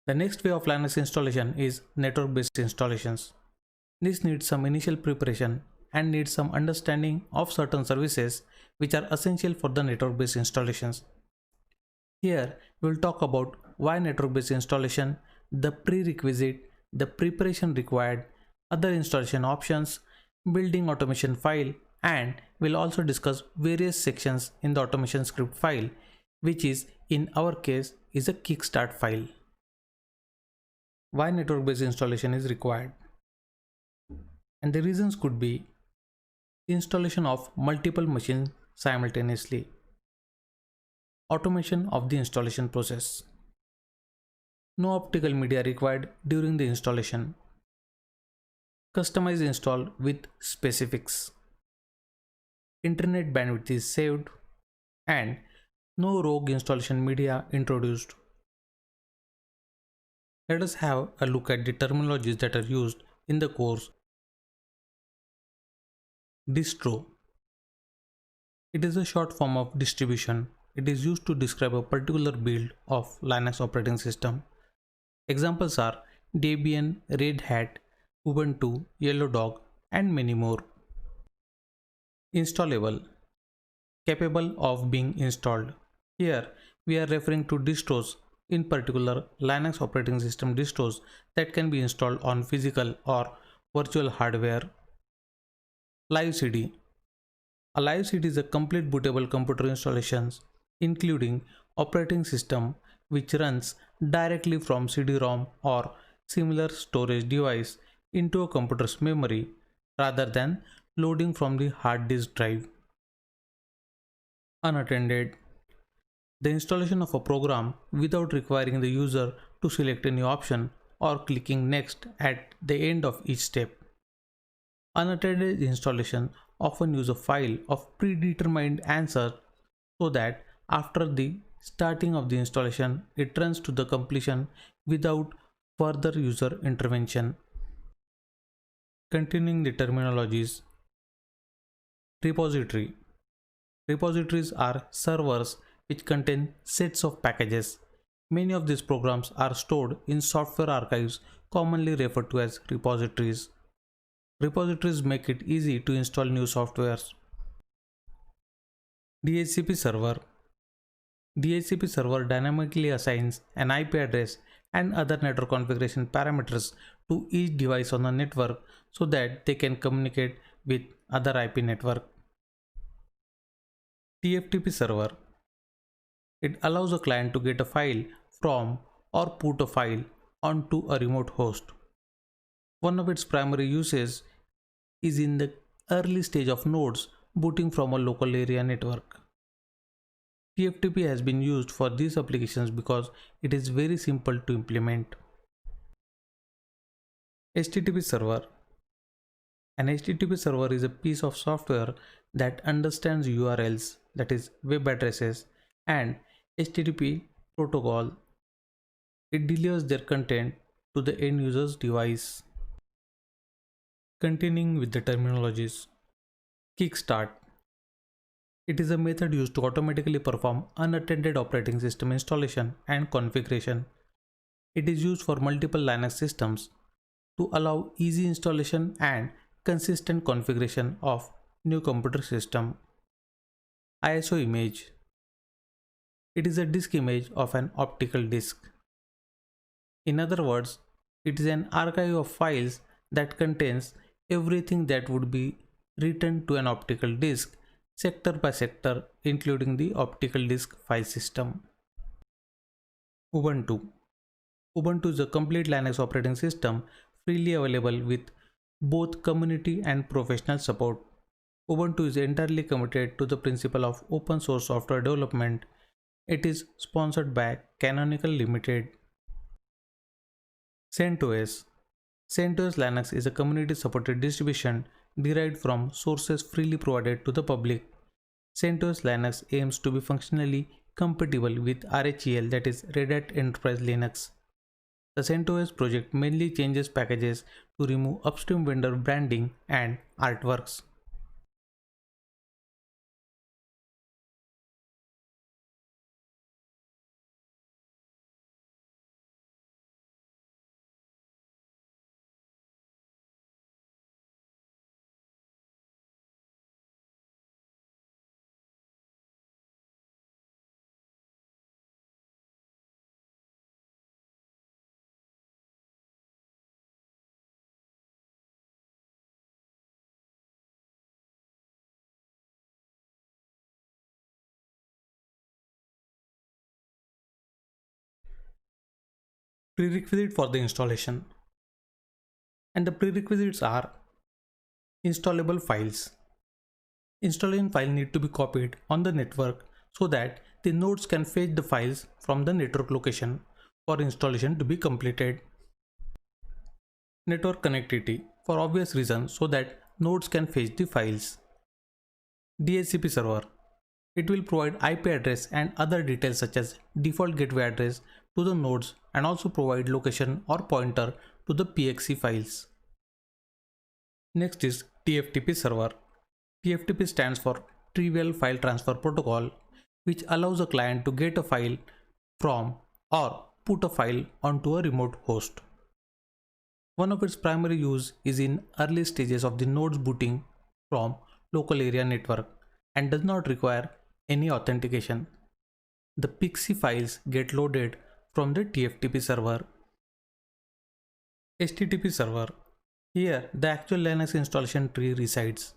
The next way of Linux installation is network-based installations. This needs some initial preparation and needs some understanding of certain services which are essential for the network-based installations. Here we will talk about why network-based installation, the prerequisite, the preparation required, other installation options, building automation file, and we'll also discuss various sections in the automation script file, which is in our case is a kickstart file. Why network-based installation is required? And the reasons could be installation of multiple machines simultaneously, automation of the installation process, no optical media required during the installation, customized install with specifics, internet bandwidth is saved, and no rogue installation media introduced. Let us have a look at the terminologies that are used in the course. Distro. It is a short form of distribution. It is used to describe a particular build of Linux operating system. Examples are Debian, Red Hat, Ubuntu, Yellow Dog, and many more. Installable. Capable of being installed. Here we are referring to distros, in particular Linux operating system distros that can be installed on physical or virtual hardware. Live CD. A live CD is a complete bootable computer installation including operating system which runs directly from CD-ROM or similar storage device into a computer's memory rather than loading from the hard disk drive. Unattended. The installation of a program without requiring the user to select any option or clicking next at the end of each step. Unattended installation often use a file of predetermined answer so that after the starting of the installation it runs to the completion without further user intervention. Continuing the terminologies. Repository. Repositories are servers which contain sets of packages. Many of these programs are stored in software archives commonly referred to as repositories. Repositories make it easy to install new softwares. DHCP server. DHCP server dynamically assigns an IP address and other network configuration parameters to each device on the network so that they can communicate with other IP network. TFTP server. It allows a client to get a file from or put a file onto a remote host. One of its primary uses is in the early stage of nodes booting from a local area network. TFTP has been used for these applications because it is very simple to implement. HTTP server. An HTTP server is a piece of software that understands URLs, that is web addresses, and HTTP protocol. It delivers their content to the end user's device. Continuing with the terminologies. Kickstart. It is a method used to automatically perform unattended operating system installation and configuration. It is used for multiple Linux systems to allow easy installation and consistent configuration of new computer system. ISO image. It is a disk image of an optical disk. In other words, it is an archive of files that contains everything that would be written to an optical disk sector by sector, including the optical disk file system. Ubuntu. Ubuntu is a complete Linux operating system freely available with both community and professional support. Ubuntu is entirely committed to the principle of open source software development. It is sponsored by Canonical Limited. CentOS. CentOS Linux is a community supported distribution derived from sources freely provided to the public. CentOS Linux aims to be functionally compatible with RHEL, that is Red Hat Enterprise Linux. The CentOS project mainly changes packages to remove upstream vendor branding and artworks. Prerequisite for the installation. And the prerequisites are installable files. Installation file need to be copied on the network so that the nodes can fetch the files from the network location for installation to be completed. Network connectivity for obvious reasons so that nodes can fetch the files. DHCP server. It will provide IP address and other details such as default gateway address to the nodes and also provide location or pointer to the PXE files. Next is TFTP server. TFTP stands for Trivial File Transfer Protocol, which allows a client to get a file from or put a file onto a remote host. One of its primary use is in early stages of the node's booting from local area network and does not require any authentication. The PXE files get loaded from the TFTP server. HTTP server. Here the actual Linux installation tree resides.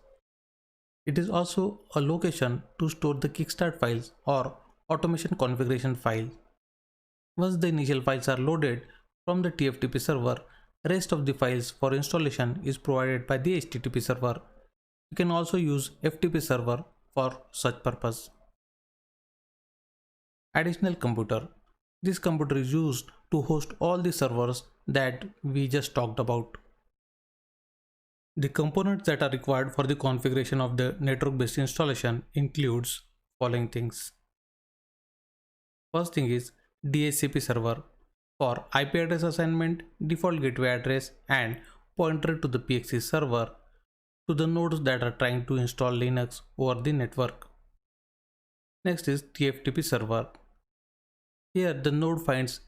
It is also a location to store the kickstart files or automation configuration file. Once the initial files are loaded from the TFTP server, rest of the files for installation is provided by the HTTP server. You can also use FTP server for such purpose. Additional computer. This computer is used to host all the servers that we just talked about. The components that are required for the configuration of the network-based installation includes following things. First thing is DHCP server for IP address assignment, default gateway address and pointer to the PXE server to the nodes that are trying to install Linux over the network. Next is TFTP server. Here the node finds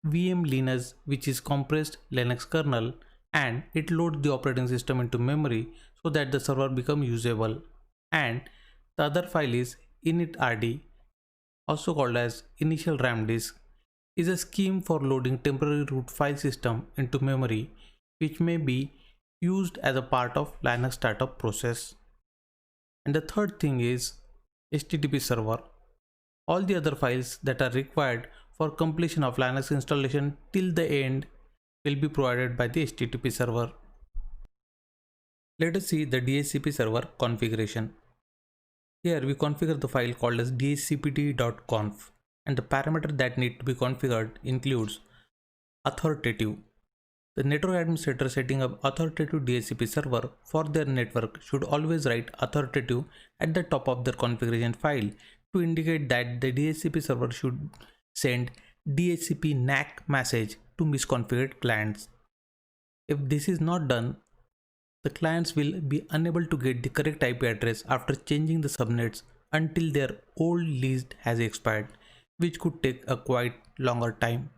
VM Linux, which is compressed Linux kernel, and it loads the operating system into memory so that the server becomes usable. And the other file is initrd, also called as initial RAM disk, is a scheme for loading temporary root file system into memory, which may be used as a part of Linux startup process. And the third thing is HTTP server. All the other files that are required for completion of Linux installation till the end will be provided by the HTTP server. Let us see the DHCP server configuration. Here we configure the file called as dhcpd.conf, and the parameter that need to be configured includes authoritative. The network administrator setting up authoritative DHCP server for their network should always write authoritative at the top of their configuration file to indicate that the DHCP server should send DHCP NAK message to misconfigured clients. If this is not done, the clients will be unable to get the correct IP address after changing the subnets until their old lease has expired, which could take a quite longer time.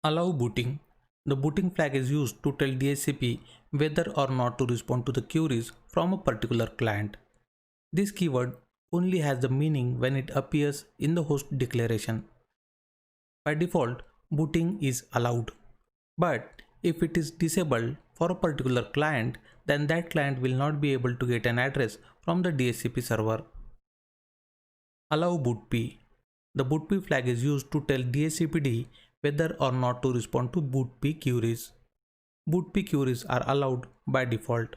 Allow booting. The booting flag is used to tell DHCP whether or not to respond to the queries from a particular client. This keyword only has the meaning when it appears in the host declaration. By default, booting is allowed, but if it is disabled for a particular client, then that client will not be able to get an address from the DHCP server. Allow bootp. The bootp flag is used to tell DHCPD whether or not to respond to bootp queries. Bootp queries are allowed by default.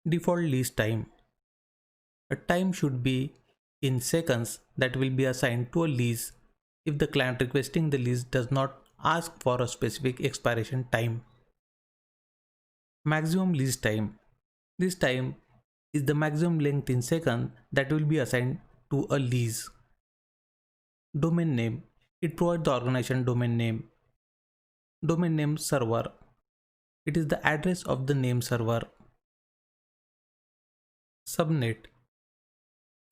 Default lease time. A time should be in seconds that will be assigned to a lease if the client requesting the lease does not ask for a specific expiration time. Maximum lease time. This time is the maximum length in seconds that will be assigned to a lease. Domain name. It provides the organization domain name. Domain name server. It is the address of the name server. Subnet.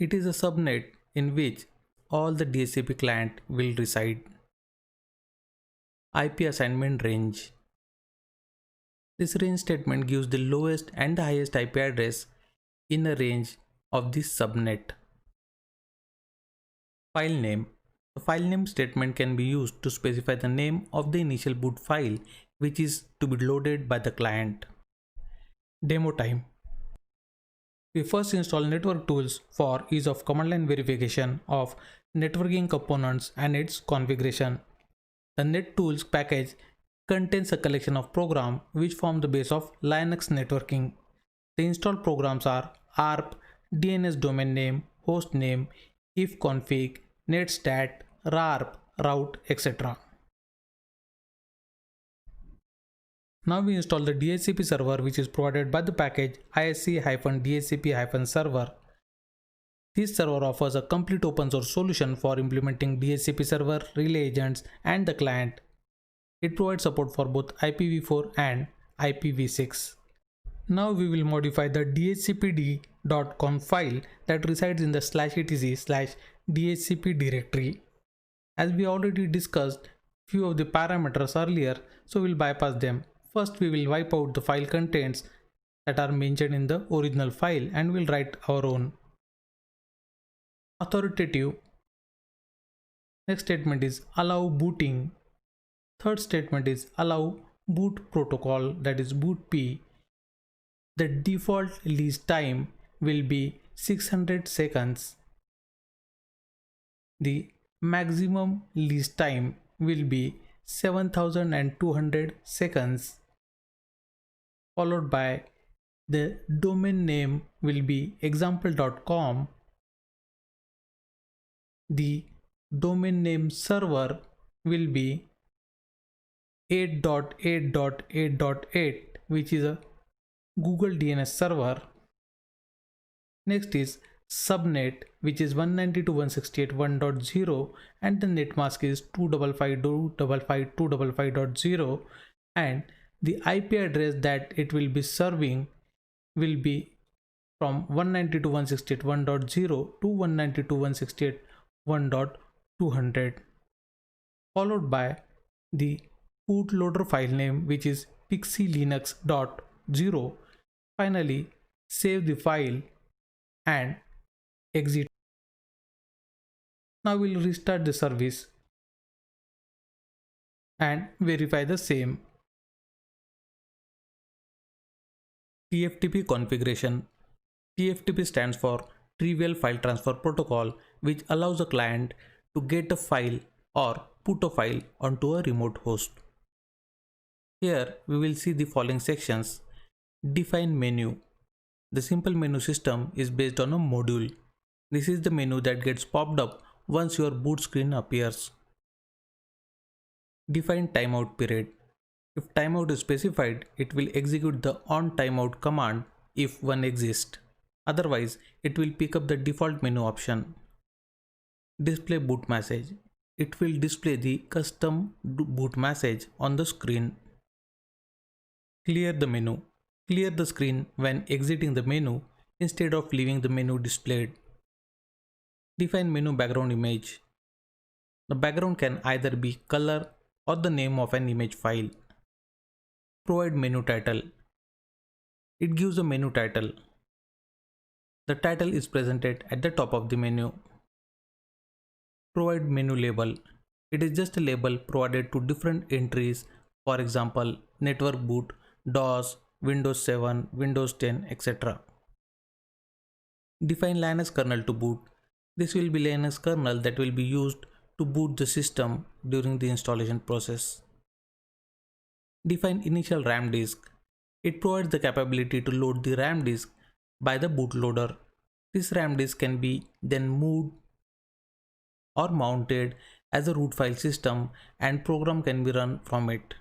It is a subnet in which all the DHCP client will reside. IP assignment range. This range statement gives the lowest and the highest IP address in a range of this subnet. File name. The file name statement can be used to specify the name of the initial boot file which is to be loaded by the client. Demo time. We first install network tools for ease of command line verification of networking components and its configuration. The NetTools package contains a collection of programs which form the base of Linux networking. The installed programs are ARP, DNS domain name, host name, ifconfig, netstat, RARP, route, etc. Now we install the DHCP server, which is provided by the package isc-dhcp-server. This server offers a complete open source solution for implementing DHCP server, relay agents, and the client. It provides support for both IPv4 and IPv6. Now we will modify the dhcpd.conf file that resides in the /etc/dhcp directory. As we already discussed few of the parameters earlier, so we'll bypass them. First we will wipe out the file contents that are mentioned in the original file and we'll write our own. Authoritative. Next statement is allow booting. Third statement is allow boot protocol, that is bootp. The default release time will be 600 seconds. The maximum release time will be 7200 seconds, followed by the domain name will be example.com. The domain name server will be 8.8.8.8, which is a Google DNS server. Next is subnet, which is 192.168.1.0, and the net mask is 255.255.255.0, and the IP address that it will be serving will be from 192.168.1.0 to 192.168.1.200, followed by the bootloader file name, which is pixielinux.0. Finally, save the file and exit. Now we'll restart the service and verify the same. TFTP configuration. TFTP stands for Trivial File Transfer Protocol, which allows a client to get a file or put a file onto a remote host. Here we will see the following sections. Define menu. The simple menu system is based on a module. This is the menu that gets popped up once your boot screen appears. Define timeout period. If timeout is specified, it will execute the onTimeout command if one exists. Otherwise, it will pick up the default menu option. Display boot message. It will display the custom boot message on the screen. Clear the menu. Clear the screen when exiting the menu instead of leaving the menu displayed. Define menu background image. The background can either be color or the name of an image file. Provide menu title. It gives a menu title. The title is presented at the top of the menu. Provide menu label. It is just a label provided to different entries, for example, network boot, DOS, Windows 7, Windows 10, etc. Define Linux kernel to boot. This will be Linux kernel that will be used to boot the system during the installation process. Define initial RAM disk. It provides the capability to load the RAM disk by the bootloader. This RAM disk can be then moved or mounted as a root file system and program can be run from it.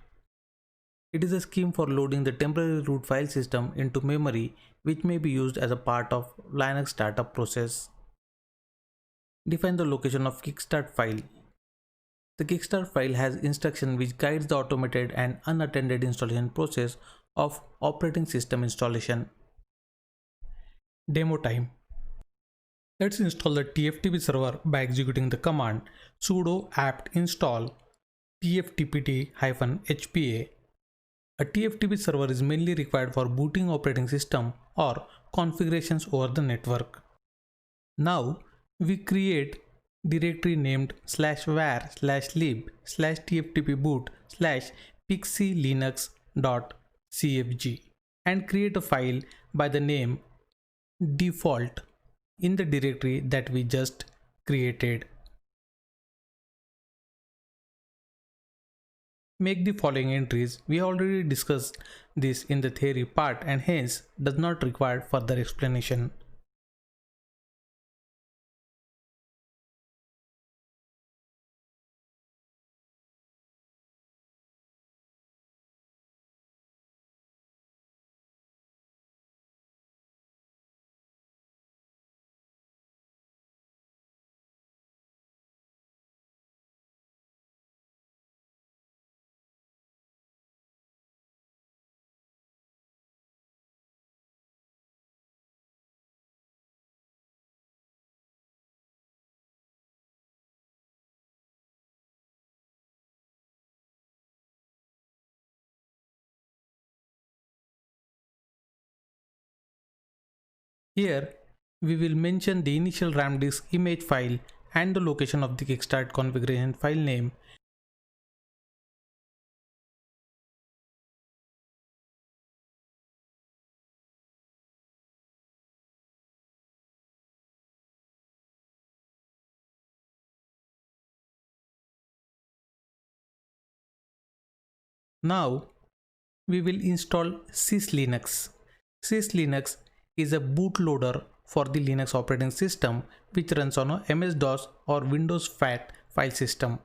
It is a scheme for loading the temporary root file system into memory, which may be used as a part of Linux startup process. Define the location of kickstart file. The kickstart file has instruction which guides the automated and unattended installation process of operating system installation. Demo time. Let's install the TFTP server by executing the command sudo apt install tftpd-hpa. A TFTP server is mainly required for booting operating system or configurations over the network. Now we create directory named /var/lib/tftpboot/pixielinux.cfg and create a file by the name default in the directory that we just created. Make the following entries. We already discussed this in the theory part and hence does not require further explanation. Here, we will mention the initial RAM disk image file and the location of the kickstart configuration file name. Now, we will install SysLinux. SysLinux is a bootloader for the Linux operating system which runs on a MS-DOS or Windows FAT file system.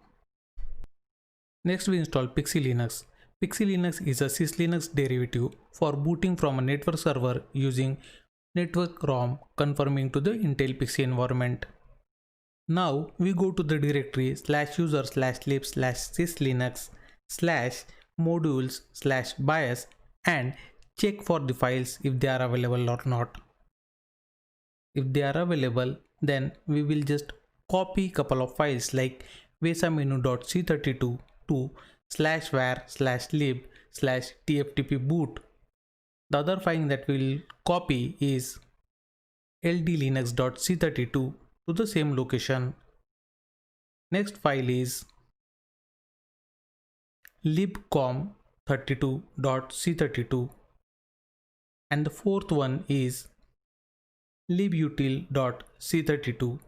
Next we install PXE-Linux. PXE-Linux is a SysLinux derivative for booting from a network server using network ROM conforming to the Intel PXE environment. Now we go to the directory /user/lib/sysllinux/modules/bios and check for the files if they are available or not. If they are available, then we will just copy couple of files like vesamenu.c32 to /var/lib/tftpboot. The other file that we will copy is ldlinux.c32 to the same location. Next file is libcom32.c32 and the fourth one is libutil.c32 to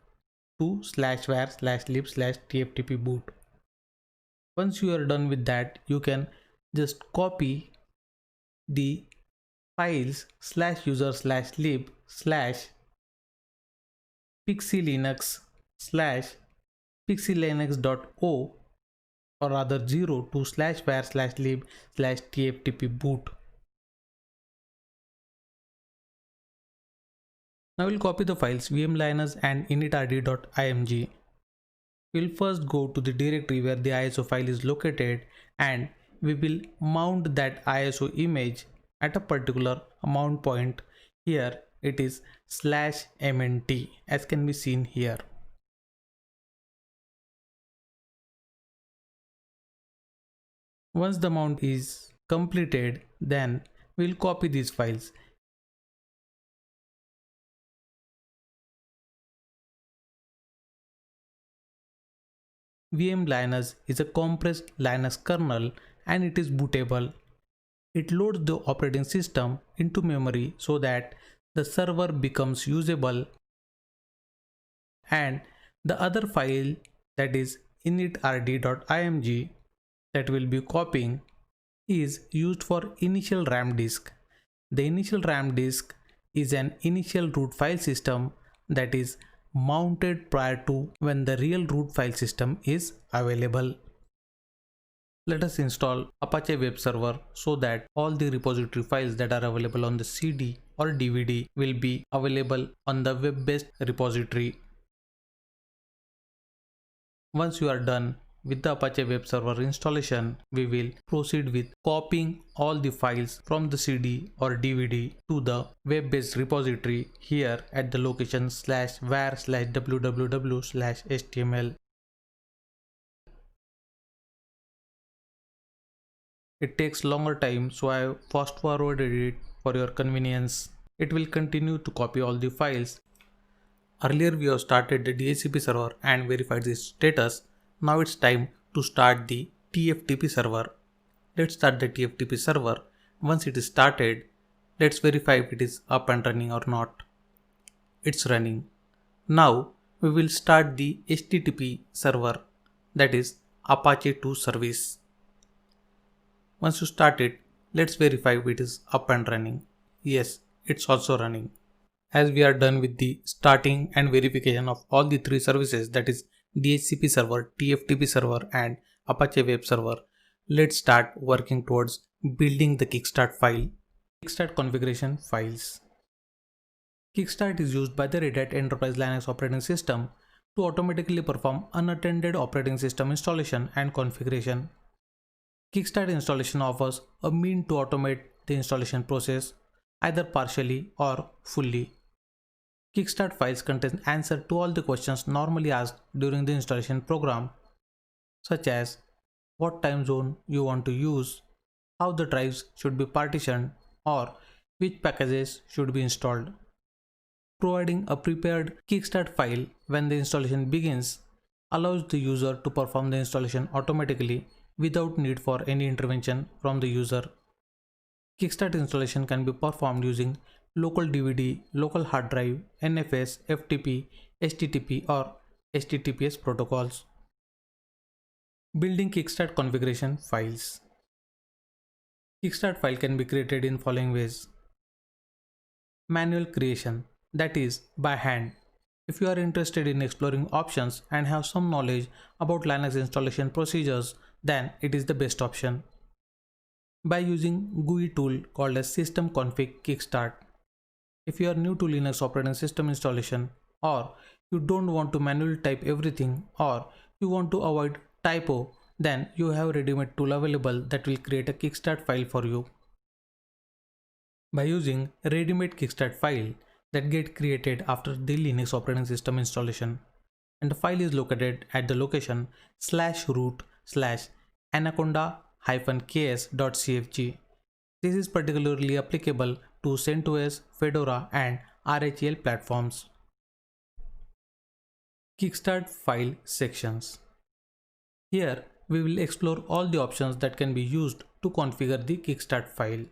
/var/lib/tftpboot. Once you are done with that, you can just copy the files /user/lib/pixelinux/pixelinux.o or rather 0 to /var/lib/tftpboot. Now we'll copy the files vmlinux and initrd.img. We'll first go to the directory where the ISO file is located and we will mount that ISO image at a particular mount point. Here it is /mnt as can be seen here. Once the mount is completed, then we'll copy these files. vmlinux is a compressed Linux kernel and it is bootable. It loads the operating system into memory so that the server becomes usable, and the other file, that is initrd.img, that will be copying is used for initial RAM disk. The initial RAM disk is an initial root file system that is mounted prior to when the real root file system is available. Let us install Apache Web Server so that all the repository files that are available on the CD or DVD will be available on the web-based repository. Once you are done with the Apache Web Server installation, we will proceed with copying all the files from the CD or DVD to the web-based repository here at the location /var/www/html. It takes longer time, so I fast forwarded it for your convenience. It will continue to copy all the files. Earlier we have started the DHCP server and verified its status. Now it's time to start the TFTP server. Let's start the TFTP server. Once it is started, let's verify if it is up and running or not. It's running. Now we will start the HTTP server, that is Apache 2 service. Once you start it, let's verify if it is up and running. Yes, it's also running. As we are done with the starting and verification of all the three services, that is DHCP server, TFTP server and Apache web server, let's start working towards building the Kickstart file. Kickstart configuration files. Kickstart is used by the Red Hat Enterprise Linux operating system to automatically perform unattended operating system installation and configuration. Kickstart installation offers a mean to automate the installation process either partially or fully. Kickstart files contain answers to all the questions normally asked during the installation program, such as what time zone you want to use, how the drives should be partitioned, or which packages should be installed. Providing a prepared Kickstart file when the installation begins allows the user to perform the installation automatically without need for any intervention from the user. Kickstart installation can be performed using local DVD, local hard drive, NFS, FTP, HTTP or HTTPS protocols. Building Kickstart configuration files. Kickstart file can be created in following ways. Manual creation, that is by hand. If you are interested in exploring options and have some knowledge about Linux installation procedures, then it is the best option. By using GUI tool called as System Config Kickstart. If you are new to Linux operating system installation, or you don't want to manually type everything, or you want to avoid typo, then you have ready-made tool available that will create a Kickstart file for you. By using ready-made Kickstart file that get created after the Linux operating system installation, and the file is located at the location /root/anaconda-ks.cfg. This is particularly applicable to CentOS, Fedora and RHEL platforms. Kickstart file sections. Here we will explore all the options that can be used to configure the Kickstart file.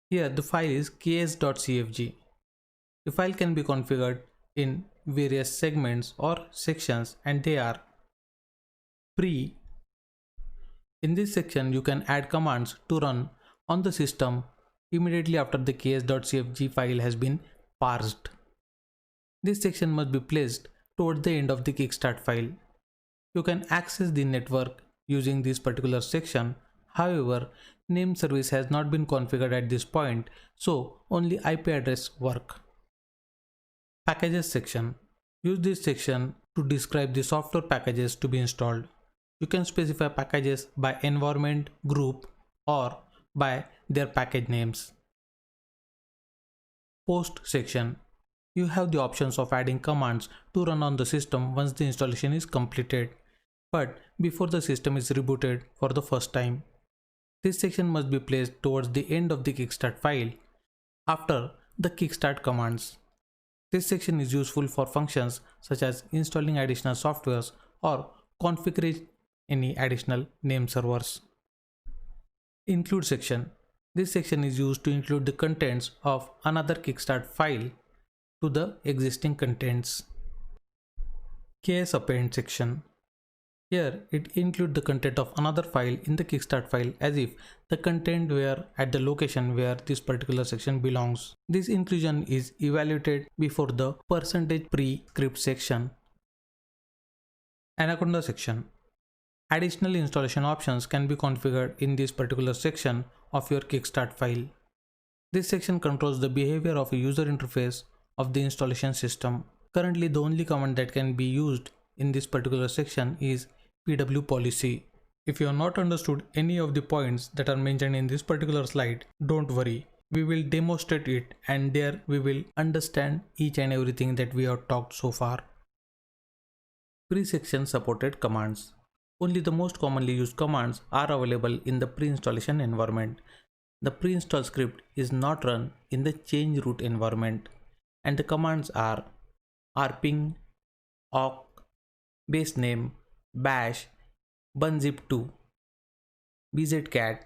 Here the file is ks.cfg. The file can be configured in various segments or sections, and they are pre. In this section you can add commands to run on the system immediately after the ks.cfg file has been parsed. This section must be placed towards the end of the Kickstart file. You can access the network using this particular section. However, name service has not been configured at this point, so only IP address work. Packages section. Use this section to describe the software packages to be installed. You can specify packages by environment, group, or by their package names. Post section. You have the options of adding commands to run on the system once the installation is completed, but before the system is rebooted for the first time. This section must be placed towards the end of the Kickstart file after the Kickstart commands. This section is useful for functions such as installing additional softwares or configuring any additional name servers. Include section. This section is used to include the contents of another Kickstart file to the existing contents. KS append section. Here it includes the content of another file in the Kickstart file as if the content were at the location where this particular section belongs. This inclusion is evaluated before the %pre script section. Anaconda section. Additional installation options can be configured in this particular section of your Kickstart file. This section controls the behavior of a user interface of the installation system. Currently, the only command that can be used in this particular section is pwpolicy. If you have not understood any of the points that are mentioned in this particular slide, don't worry. We will demonstrate it, and there we will understand each and everything that we have talked so far. Pre-section supported commands. Only the most commonly used commands are available in the pre-installation environment. The pre-install script is not run in the change root environment, and the commands are rping, awk, basename, bash, bunzip2, bzcat,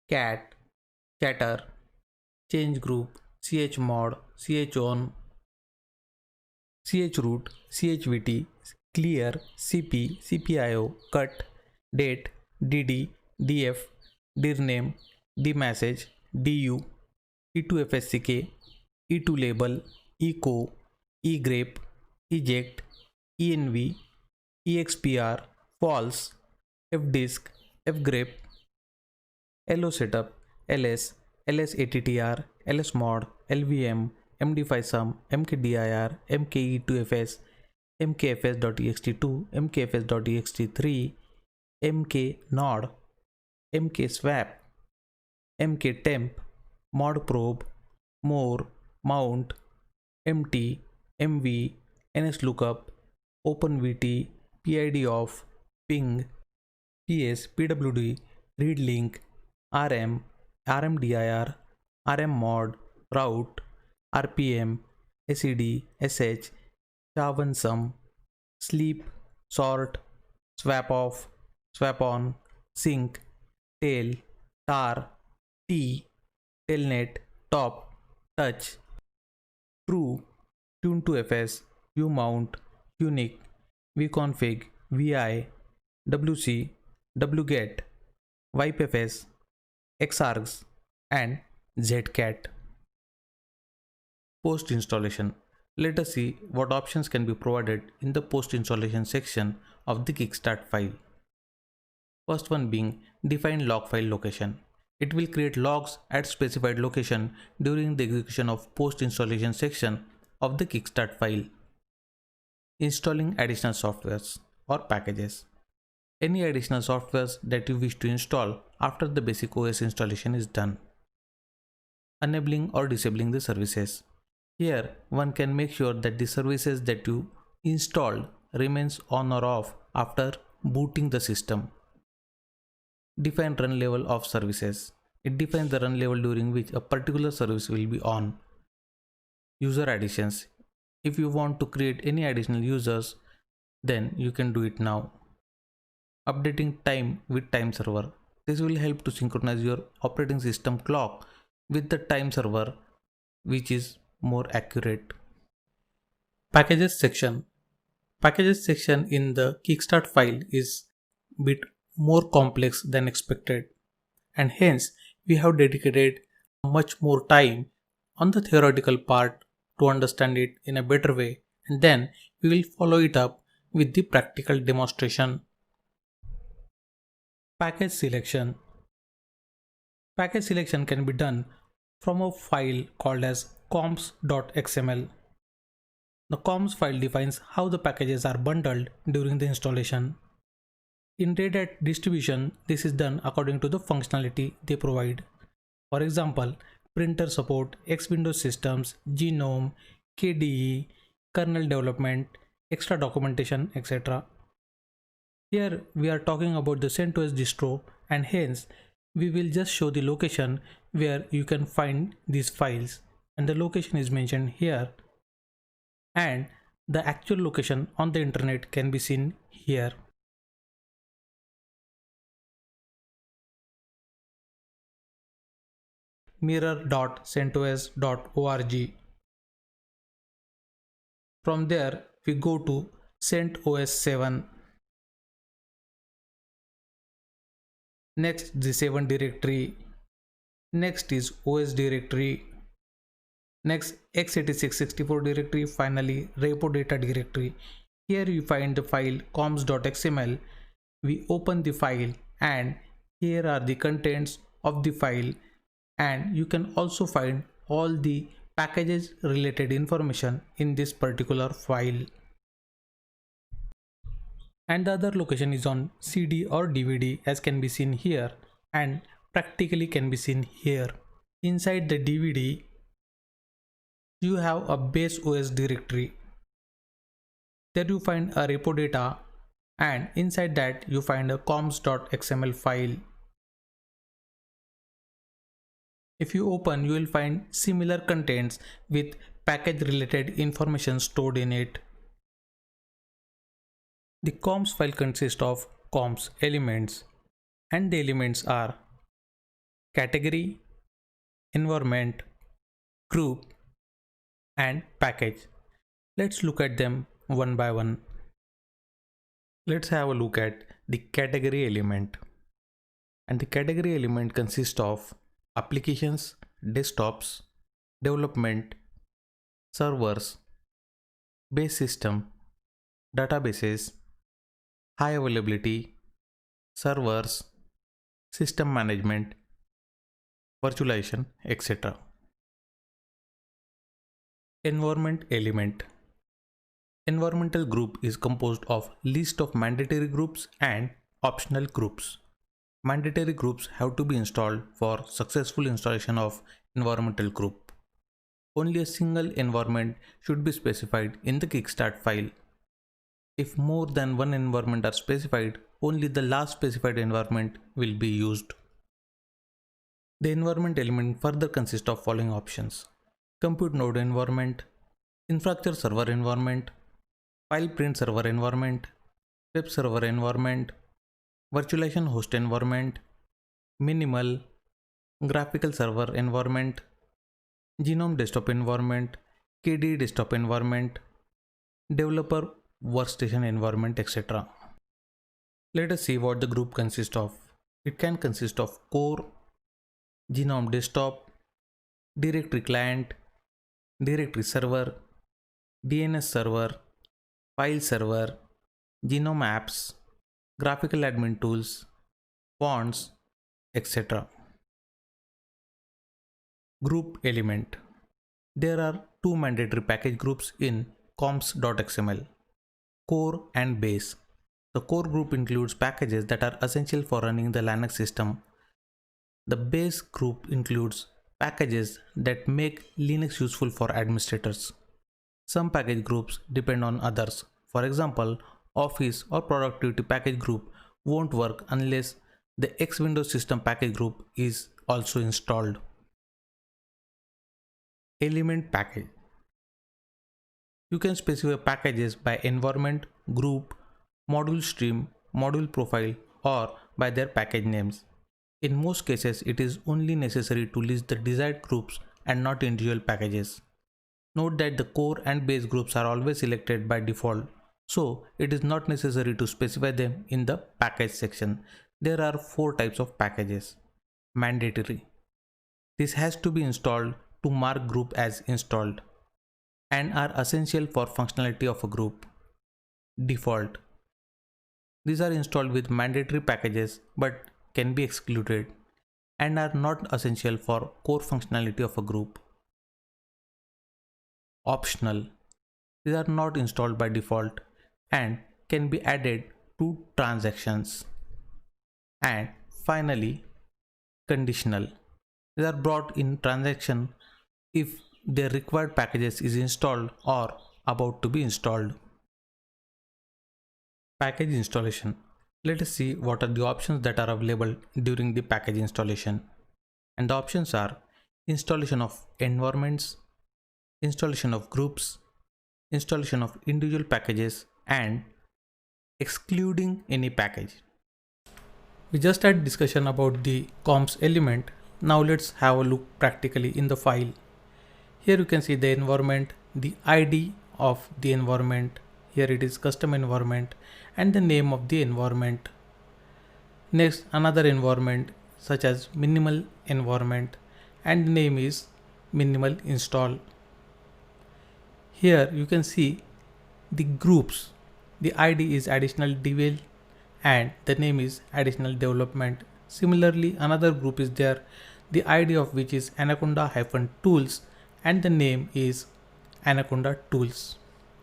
cat, chatter, change group, chmod, chown, chroot, chvt, clear, cp, cpio, cut, date, dd, df, dirname, dmessage, du, e2fsck, e2label, echo, egrep, eject, env, expr, false, fdisk, fgrep, losetup, ls, lsattr, lsmod, lvm, md5sum, mkdir, mke2fs, mkfs.ext2, mkfs.ext3, mknode, mkswap, mktemp, modprobe, more, mount, mt, mv, nslookup, openvt, pidoff, ping, ps, pwd, readlink, rm, rmdir, rmmod, route, rpm, sed, sh, sha1sum, sleep, sort, swap off, swap on, sync, tail, tar, t, telnet, top, touch, true, tune to fs, umount, unique, vconfig, vi, wc, wget, wipefs, xargs, and zcat. Post installation. Let us see what options can be provided in the post installation section of the Kickstart file. First one being define log file location. It will create logs at specified location during the execution of post installation section of the Kickstart file. Installing additional softwares or packages. Any additional softwares that you wish to install after the basic OS installation is done. Enabling or disabling the services. Here one can make sure that the services that you installed remains on or off after booting the system. Define run level of services. It defines the run level during which a particular service will be on. User additions. If you want to create any additional users, then you can do it now. Updating time with time server. This will help to synchronize your operating system clock with the time server, which is more accurate. Packages section. Packages section in the Kickstart file is a bit more complex than expected, and hence we have dedicated much more time on the theoretical part to understand it in a better way, and then we will follow it up with the practical demonstration. Package selection. Package selection can be done from a file called as comps.xml. The comps file defines how the packages are bundled during the installation. In Red Hat distribution, this is done according to the functionality they provide. For example, printer support, X Windows systems, GNOME, KDE, kernel development, extra documentation, etc. Here we are talking about the CentOS distro, and hence we will just show the location where you can find these files, and the location is mentioned here, and the actual location on the internet can be seen here. mirror.centos.org. From there we go to CentOS 7. Next the 7 directory. Next is OS directory. Next x86-64 directory. Finally repo data directory. Here you find the file comps.xml. We open the file, and here are the contents of the file, and you can also find all the packages related information in this particular file. And the other location is on CD or DVD, as can be seen here, and practically can be seen here. Inside the DVD you have a base OS directory. There you find a repo data, and inside that you find a comps.xml file. If you open, you will find similar contents with package related information stored in it. The comps file consists of comps elements, and the elements are category, environment, group, and package. Let's look at them one by one. Let's have a look at the category element. And the category element consists of applications, desktops, development, servers, base system, databases, high availability, servers, system management, virtualization, etc. Environment element. Environmental group is composed of list of mandatory groups and optional groups. Mandatory groups have to be installed for successful installation of environmental group. Only a single environment should be specified in the Kickstart file. If more than one environment are specified, only the last specified environment will be used. The environment element further consists of following options: compute node environment, infrastructure server environment, file print server environment, web server environment, virtualization host environment, minimal, graphical server environment, Genome desktop environment, KDE desktop environment, developer workstation environment, etc. Let us see what the group consists of. It can consist of core, Genome desktop, directory client, directory server, DNS server, file server, Genome apps, graphical admin tools, fonts, etc. Group element. There are two mandatory package groups in comps.xml: core and base. The core group includes packages that are essential for running the Linux system. The base group includes packages that make Linux useful for administrators. Some package groups depend on others. For example, Office or Productivity package group won't work unless the X Windows System package group is also installed. Element package. You can specify packages by environment, group, module stream, module profile, or by their package names. In most cases, it is only necessary to list the desired groups and not individual packages. Note that the core and base groups are always selected by default, so it is not necessary to specify them in the package section. There are 4 types of packages. Mandatory. This has to be installed to mark group as installed and are essential for functionality of a group. Default. These are installed with mandatory packages but can be excluded and are not essential for core functionality of a group. Optional. These are not installed by default and can be added to transactions. And finally, conditional. These are brought in transaction if their required packages is installed or about to be installed. Package installation. Let us see what are the options that are available during the package installation. And the options are installation of environments, installation of groups, installation of individual packages, and excluding any package. We just had discussion about the comps element. Now let's have a look practically in the file. Here you can see the environment, the ID of the environment. Here it is custom environment and the name of the environment. Next, another environment such as minimal environment and the name is minimal install. Here you can see the groups. The ID is additional devel and the name is additional development. Similarly, another group is there, the ID of which is anaconda-tools and the name is anaconda tools.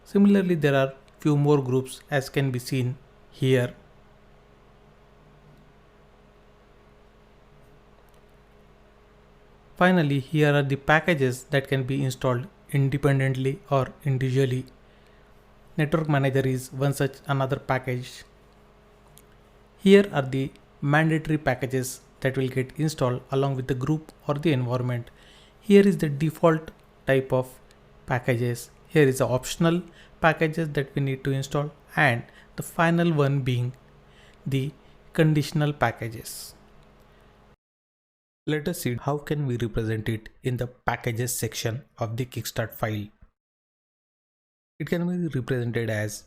Similarly, there are few more groups as can be seen here. Finally, here are the packages that can be installed independently or individually. Network Manager is one such another package. Here are the mandatory packages that will get installed along with the group or the environment. Here is the default type of packages. Here is the optional packages that we need to install and the final one being the conditional packages. Let us see how can we represent it in the packages section of the Kickstart file. It can be represented as,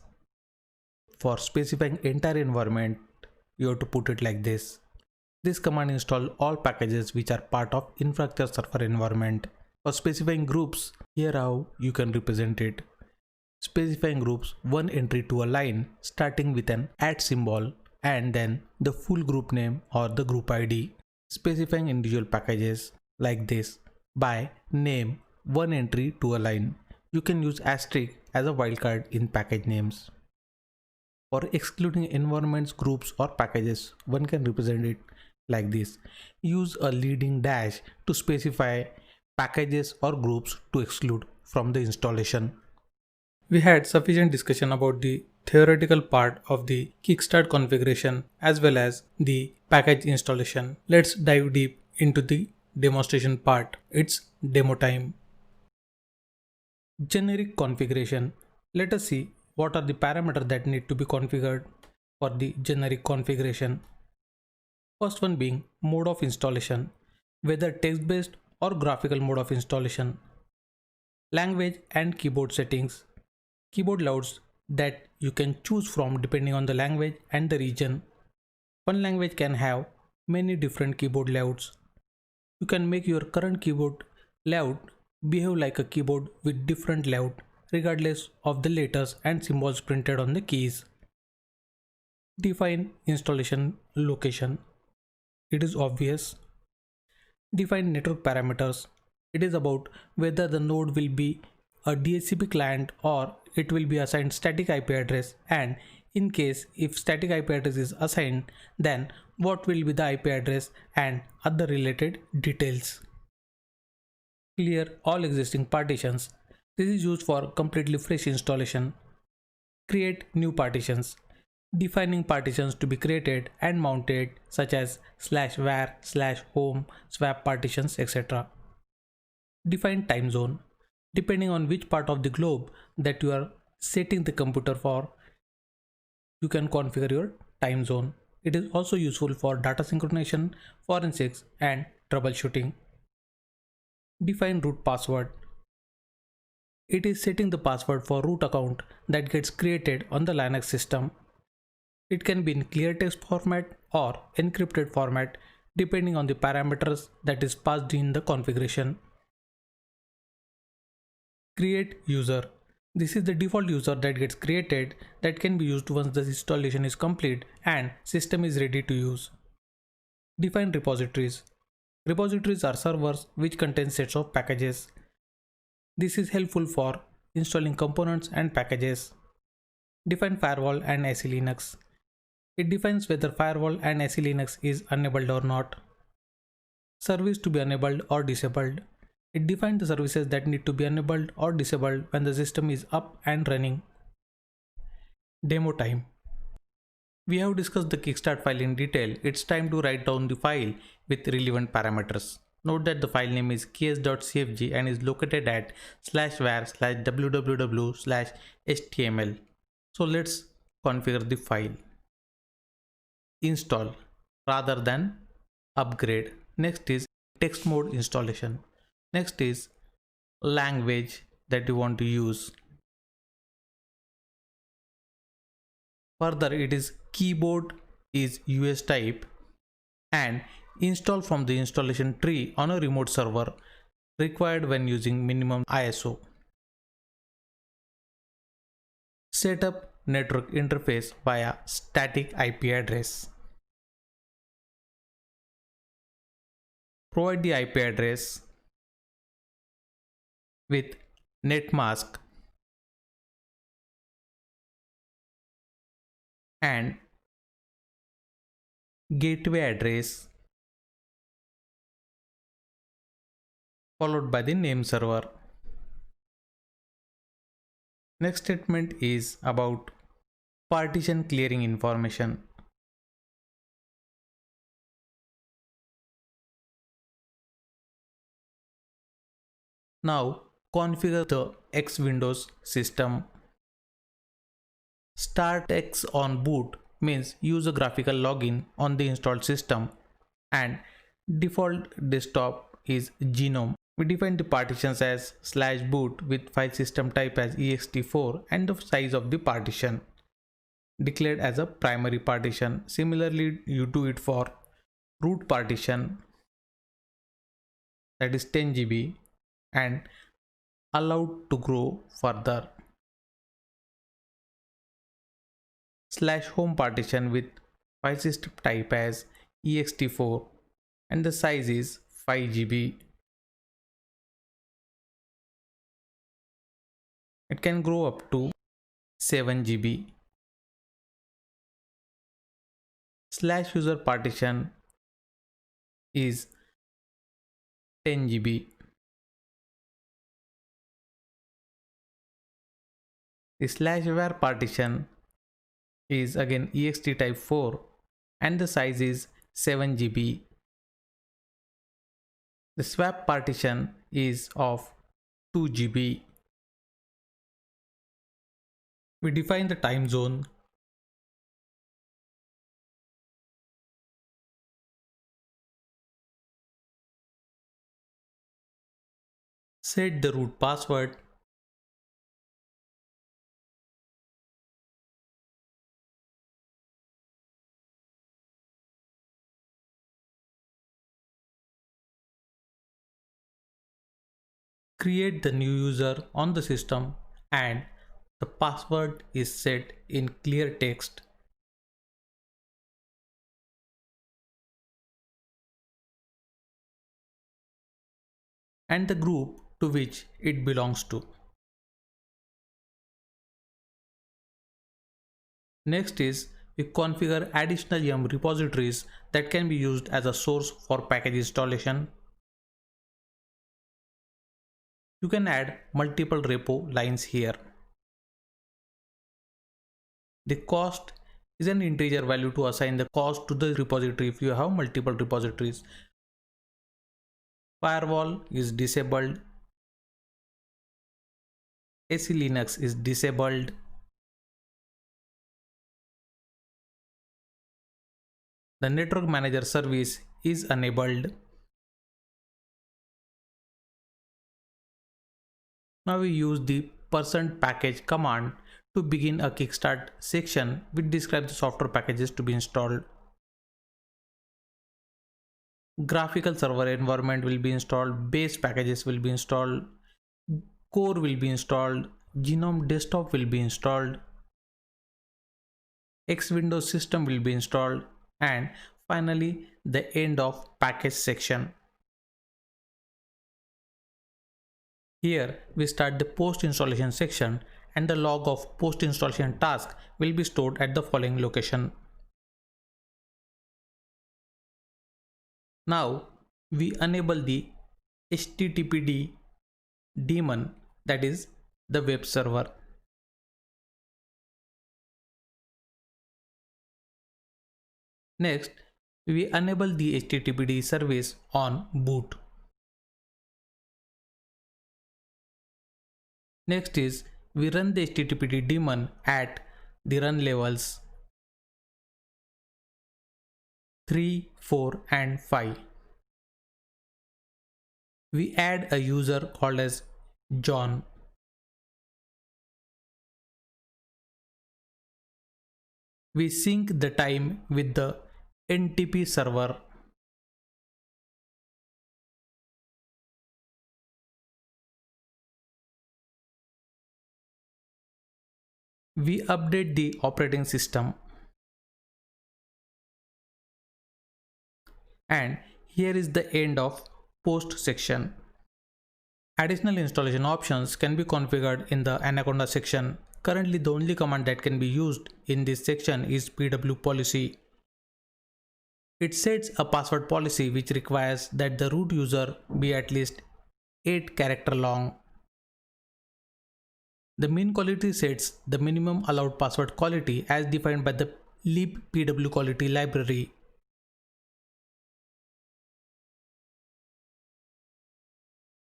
for specifying entire environment, you have to put it like this: This command installs all packages which are part of infrastructure server environment. For specifying groups, here how you can represent it. Specifying groups, one entry to a line starting with an @ symbol and then the full group name or the group ID. Specifying individual packages like this by name, one entry to a line. You can use asterisk as a wildcard in package names. For excluding environments, groups or packages, one can represent it like this. Use a leading dash to specify packages or groups to exclude from the installation. We had sufficient discussion about the theoretical part of the Kickstart configuration as well as the package installation. Let's dive deep into the demonstration part. It's demo time. Generic configuration. Let us see what are the parameters that need to be configured for the generic configuration. First one being mode of installation, whether text-based or graphical mode of installation. Language and keyboard settings. Keyboard layouts that you can choose from depending on the language and the region. One language can have many different keyboard layouts. You can make your current keyboard layout behave like a keyboard with different layout regardless of the letters and symbols printed on the keys. Define installation location. It is obvious. Define network parameters. It is about whether the node will be a DHCP client or it will be assigned static IP address, and in case if static IP address is assigned, then what will be the IP address and other related details. Clear all existing partitions. This is used for completely fresh installation. Create new partitions. Defining partitions to be created and mounted such as /var, /home, swap partitions, etc. Define time zone. Depending on which part of the globe that you are setting the computer for, you can configure your time zone. It is also useful for data synchronization, forensics, and troubleshooting. Define root password. It is setting the password for root account that gets created on the Linux system. It can be in clear text format or encrypted format depending on the parameters that is passed in the configuration. Create user. This is the default user that gets created that can be used once the installation is complete and system is ready to use. Define repositories. Repositories are servers which contain sets of packages. This is helpful for installing components and packages. Define firewall and SE Linux. It defines whether firewall and SE Linux is enabled or not. Service to be enabled or disabled. It defines the services that need to be enabled or disabled when the system is up and running. Demo time. We have discussed the Kickstart file in detail. It's time to write down the file with relevant parameters. Note that the file name is ks.cfg and is located at /var/www/html. So let's configure the file. Install rather than upgrade. Next is text mode installation. Next is language that you want to use. Further, it is keyboard is US type and install from the installation tree on a remote server required when using minimum ISO. Set up network interface via static IP address. Provide the IP address with netmask and gateway address followed by the name server. Next statement is about partition clearing information. Now configure the X Windows system. Start X on boot means use a graphical login on the installed system and default desktop is Genome. We define the partitions as /boot with file system type as ext4 and the size of the partition declared as a primary partition. Similarly, you do it for root partition, that is 10 GB, and allowed to grow further. Slash home partition with file system type as ext4 and the size is 5 GB. It can grow up to 7 GB. Slash user partition is 10 GB. The slash var partition is again ext type 4 and the size is 7 GB. The swap partition is of 2 GB. We define the time zone. Set the root password. Create the new user on the system and the password is set in clear text. And the group to which it belongs to. Next is we configure additional yum repositories that can be used as a source for package installation. You can add multiple repo lines here. The cost is an integer value to assign the cost to the repository if you have multiple repositories. Firewall is disabled. AC Linux is disabled. The network manager service is enabled. Now we use the %package command to begin a kickstart section which describes the software packages to be installed. Graphical server environment will be installed, base packages will be installed, core will be installed, GNOME desktop will be installed, X Windows system will be installed, and finally the end of package section. Here we start the post installation section and the log of post installation task will be stored at the following location. Now we enable the HTTPD daemon, that is the web server. Next we enable the HTTPD service on boot. Next is we run the HTTPD daemon at the run levels 3, 4 and 5. We add a user called as John. We sync the time with the NTP server. We update the operating system. And here is the end of post section. Additional installation options can be configured in the Anaconda section. Currently the only command that can be used in this section is pwpolicy. It sets a password policy which requires that the root user be at least 8 character long. The min quality sets the minimum allowed password quality as defined by the libpwquality library.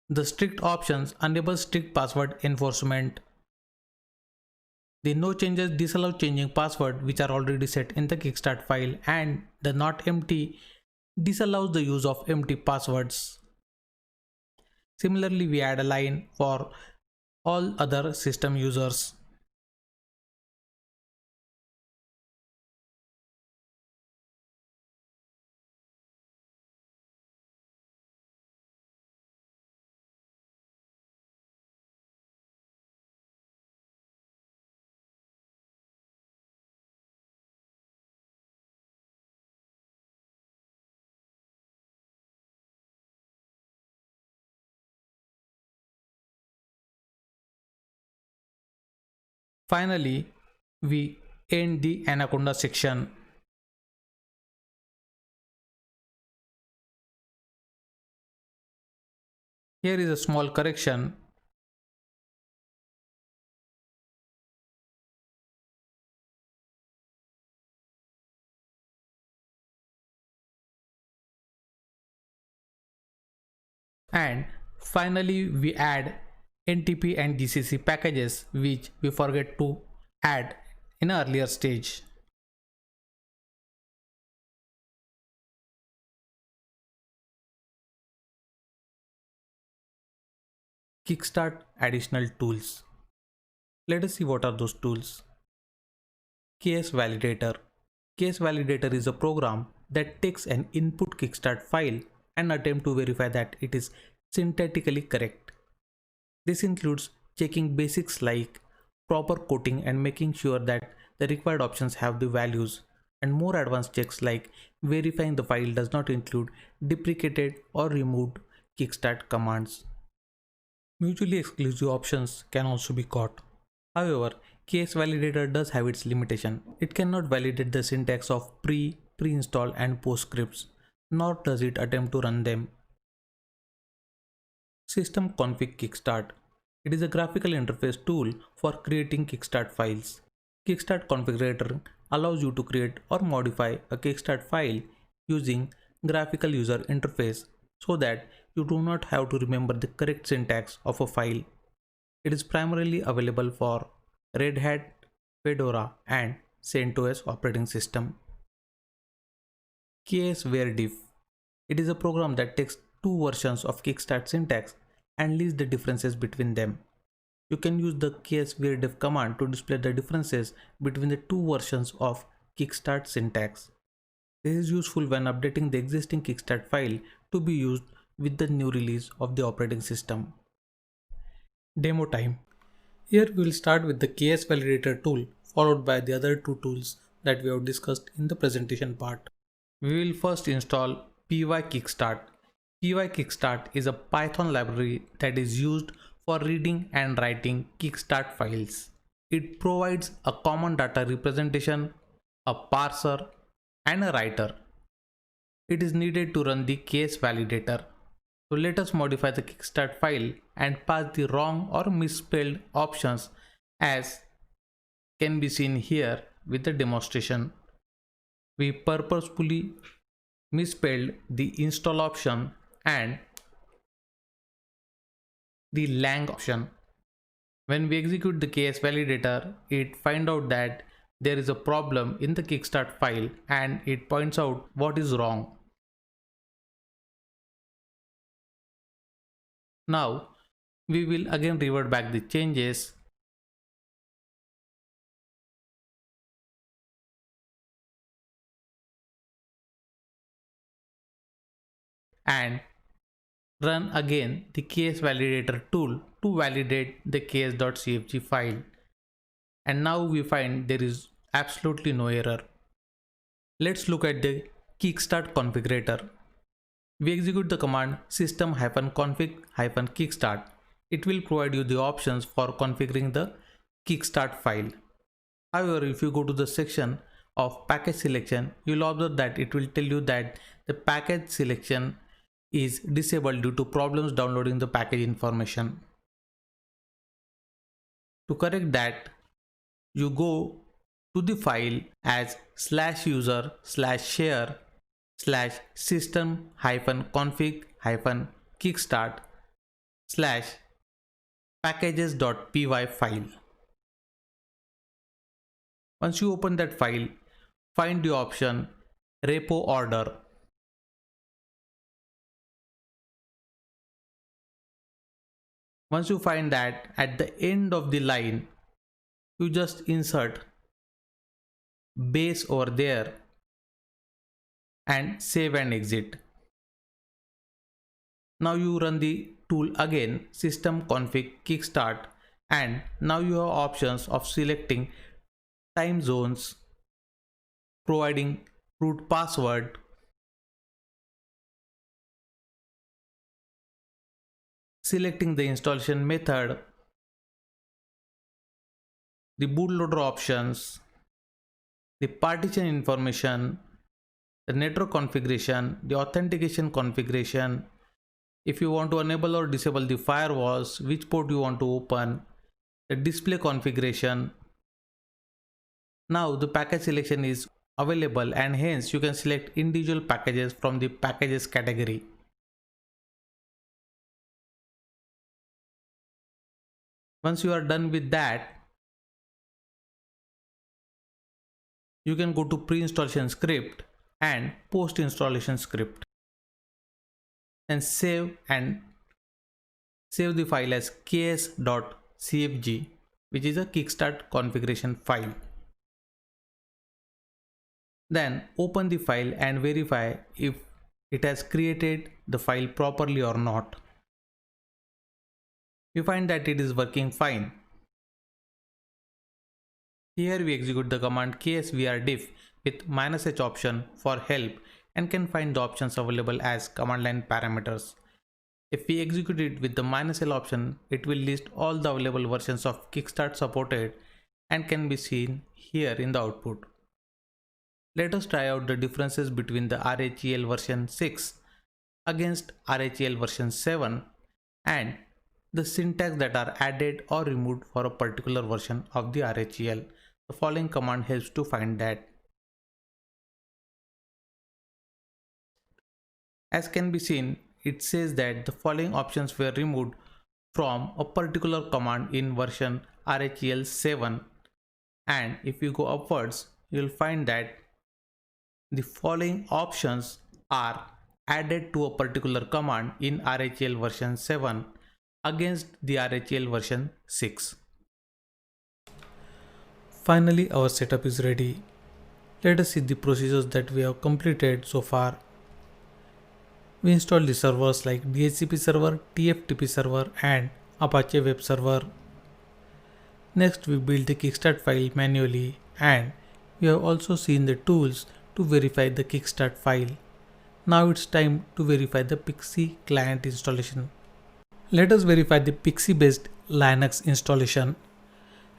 The strict options enable strict password enforcement. The no changes disallow changing password which are already set in the kickstart file, and the not empty disallows the use of empty passwords. Similarly, we add a line for all other system users. Finally, we end the Anaconda section. Here is a small correction. And finally, we add NTP and GCC packages which we forget to add in an earlier stage. Kickstart additional tools. Let us see what are those tools. KS Validator. KS Validator is a program that takes an input Kickstart file and attempt to verify that it is syntactically correct. This includes checking basics like proper coding and making sure that the required options have the values, and more advanced checks like verifying the file does not include deprecated or removed Kickstart commands. Mutually exclusive options can also be caught. However, KS Validator does have its limitation. It cannot validate the syntax of pre-install and post scripts, nor does it attempt to run them. System Config Kickstart. It is a graphical interface tool for creating Kickstart files. Kickstart Configurator allows you to create or modify a Kickstart file using graphical user interface so that you do not have to remember the correct syntax of a file. It is primarily available for Red Hat, Fedora, and CentOS operating system. KSVerDiff. It is a program that takes two versions of Kickstart syntax and lists the differences between them. You can use the KSVerDiff command to display the differences between the two versions of Kickstart syntax. This is useful when updating the existing Kickstart file to be used with the new release of the operating system. Demo time. Here we will start with the KS Validator tool followed by the other two tools that we have discussed in the presentation part. We will first install pykickstart. Pykickstart is a Python library that is used for reading and writing Kickstart files. It provides a common data representation, a parser, and a writer. It is needed to run the KS validator. So let us modify the Kickstart file and pass the wrong or misspelled options as can be seen here with the demonstration. We purposefully misspelled the install option and the lang option. When we execute the KS validator, it finds out that there is a problem in the Kickstart file and it points out what is wrong. Now we will again revert back the changes and run again the KS validator tool to validate the ks.cfg file, and now we find there is absolutely no error. Let's look at the Kickstart configurator. We execute the command system-config-kickstart. It will provide you the options for configuring the Kickstart file. However, if you go to the section of package selection, you will observe that it will tell you that the package selection is disabled due to problems downloading the package information. To correct that, you go to the file as /user/share /system-config-kickstart /packages.py file. Once you open that file, find the option repo order. Once you find that, at the end of the line, you just insert base over there and save and exit. Now you run the tool again, system-config-kickstart, and now you have options of selecting time zones, providing root password, selecting the installation method, the bootloader options, the partition information, the network configuration, the authentication configuration, if you want to enable or disable the firewalls, which port you want to open, the display configuration. Now the package selection is available and hence you can select individual packages from the packages category. Once you are done with that, you can go to pre-installation script and post-installation script and save the file as ks.cfg, which is a kickstart configuration file. Then open the file and verify if it has created the file properly or not. We find that it is working fine. Here we execute the command ksvrdiff with -h option for help and can find the options available as command line parameters. If we execute it with the -l option, it will list all the available versions of Kickstart supported and can be seen here in the output. Let us try out the differences between the RHEL version 6 against RHEL version 7 and the syntax that are added or removed for a particular version of the RHEL. The following command helps to find that. As can be seen, it says that the following options were removed from a particular command in version RHEL 7, and if you go upwards, you will find that the following options are added to a particular command in RHEL version 7 against the RHEL version 6. Finally, our setup is ready. Let us see the procedures that we have completed so far. We installed the servers like DHCP server, TFTP server and Apache web server. Next, we built the Kickstart file manually and we have also seen the tools to verify the Kickstart file. Now it's time to verify the PXE client installation. Let us verify the PXE based Linux installation.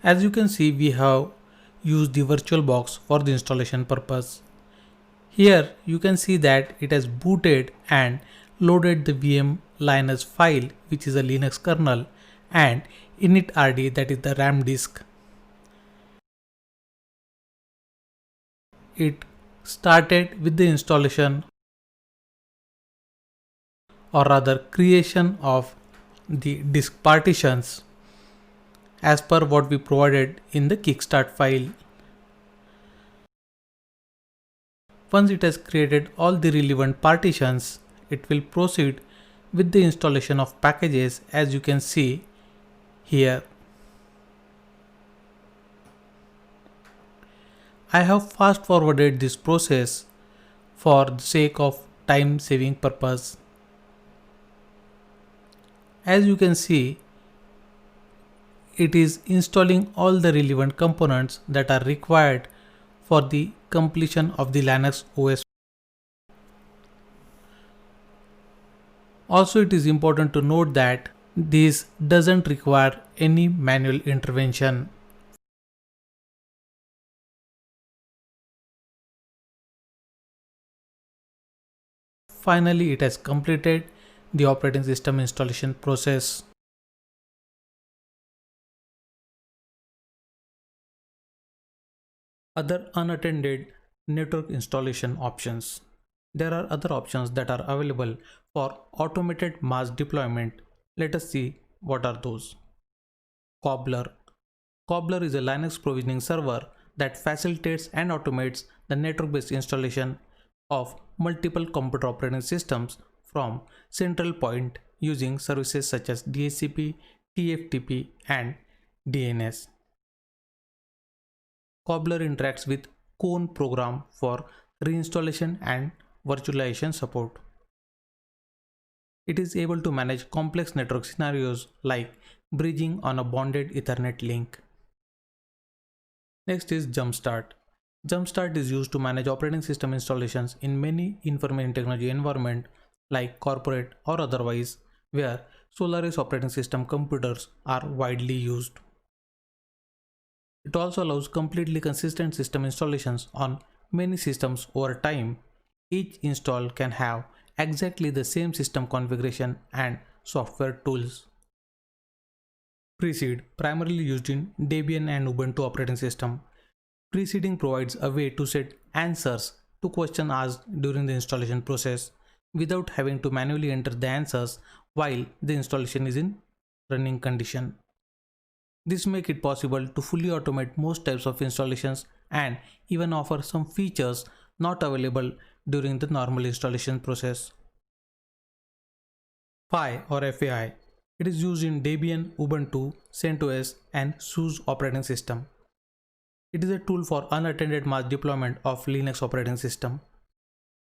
As you can see, we have used the VirtualBox for the installation purpose. Here you can see that it has booted and loaded the VM Linux file, which is a Linux kernel, and initrd, that is the RAM disk. It started with the installation, or rather creation of the disk partitions as per what we provided in the Kickstart file. Once it has created all the relevant partitions, it will proceed with the installation of packages, as you can see here. I have fast forwarded this process for the sake of time saving purpose. As you can see, it is installing all the relevant components that are required for the completion of the Linux OS. Also, it is important to note that this doesn't require any manual intervention. Finally, it has completed the operating system installation process. Other unattended network installation options. There are other options that are available for automated mass deployment. Let us see what are those. Cobbler. Cobbler is a Linux provisioning server that facilitates and automates the network-based installation of multiple computer operating systems from central point using services such as DHCP, TFTP, and DNS. Cobbler interacts with Cone program for reinstallation and virtualization support. It is able to manage complex network scenarios like bridging on a bonded Ethernet link. Next is Jumpstart. Jumpstart is used to manage operating system installations in many information technology environments like corporate or otherwise, where Solaris operating system computers are widely used. It also allows completely consistent system installations on many systems over time. Each install can have exactly the same system configuration and software tools. Precede, primarily used in Debian and Ubuntu operating system. Preceding provides a way to set answers to questions asked during the installation process without having to manually enter the answers while the installation is in running condition. This makes it possible to fully automate most types of installations and even offer some features not available during the normal installation process. FAI or FAI. It is used in Debian, Ubuntu, CentOS and SUSE operating system. It is a tool for unattended mass deployment of Linux operating system.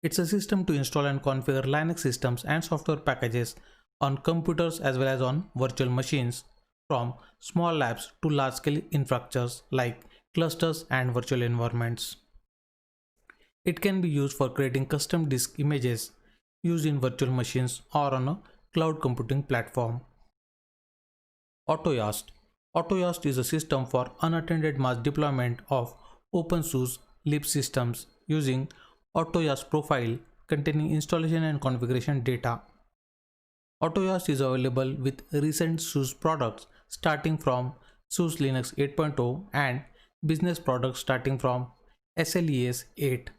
It's a system to install and configure Linux systems and software packages on computers as well as on virtual machines, from small labs to large-scale infrastructures like clusters and virtual environments. It can be used for creating custom disk images used in virtual machines or on a cloud computing platform. AutoYast. AutoYast is a system for unattended mass deployment of OpenSUSE lib systems using AutoYast profile containing installation and configuration data. AutoYast is available with recent SUSE products starting from SUSE Linux 8.0 and business products starting from SLES 8.